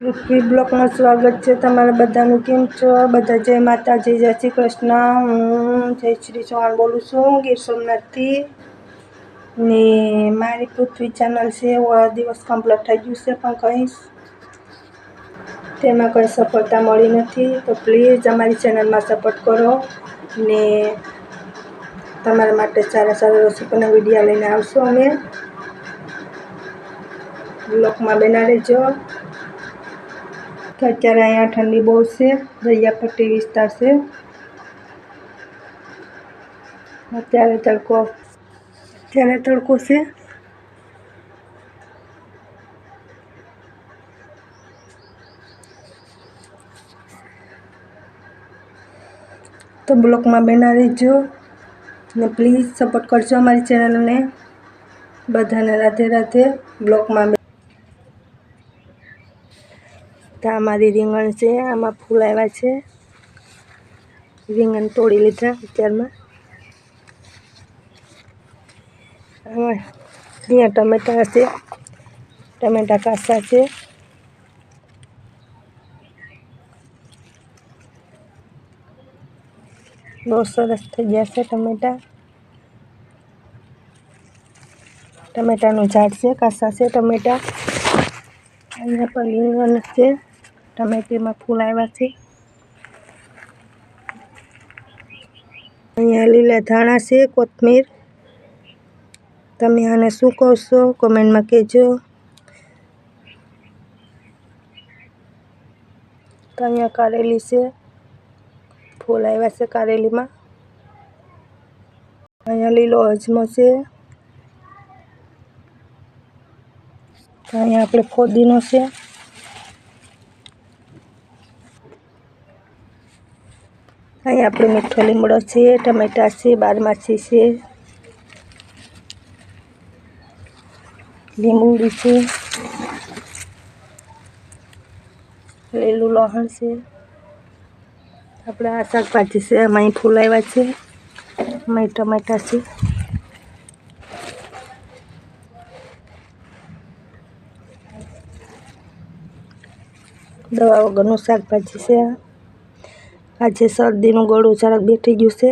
પૃથ્વી બ્લોકમાં સ્વાગત છે તમારા બધાનું. કેમ છો બધા? જય માતાજી, જય શ્રી કૃષ્ણ. હું જય શ્રી ચૌહાણ બોલું છું, ગીર સોમનાથથી. ને મારી પૃથ્વી ચેનલ છે, દિવસ કમ્પ્લીટ થઈ ગયું છે, પણ તેમાં કંઈ સફળતા મળી નથી. તો પ્લીઝ અમારી ચેનલમાં સપોર્ટ કરો ને તમારા માટે સારા સારા રેસીપીના વિડીયો લઈને આવશું અમે. બ્લોકમાં બના રહેજો. તો અત્યારે અહીંયા ઠંડી બહુ છે, દરિયાપટ્ટી વિસ્તાર છે. અત્યારે તડકો છે. તો બ્લોકમાં બના રહેજો ને પ્લીઝ સપોર્ટ કરજો અમારી ચેનલને. બધાને રાધે રાધે. બ્લોકમાં તો અમારી રીંગણ છે, આમાં ફૂલ આવ્યા છે. રીંગણ તોડી લીધા અત્યારમાં. અહીંયા ટમેટા છે, ટમેટા કાચા છે. બહુ સરસ થઈ ગયા છે ટમેટાનું ઝાડ છે, કાચા છે ટમેટા. અહીંયા પણ રીંગણ છે, ટમેટીમાં ફૂલ આવ્યા છે. અહીંયા લીલા ધાણા છે, કોથમીર. તમે આને શું કહો છો કોમેન્ટમાં કહેજો. તો અહીંયા કારેલી છે, ફૂલ આવ્યા છે કારેલીમાં. અહીંયા લીલો અજમો છે. અહીંયા આપણે ફોદીનો છે. અહીંયા આપણે મીઠો લીમડો છે, ટમેટા છે, બારમાસી છે, લીંબુડી છે, લીલું લસણ છે. આપણે આ શાકભાજી છે, આમાં અહીં ફૂલ આવ્યા છે, આમાં ટમેટા છે. દવા વગરનું શાકભાજી છે. આજે શરદીનું ગળું જરાક બેઠી ગયું છે.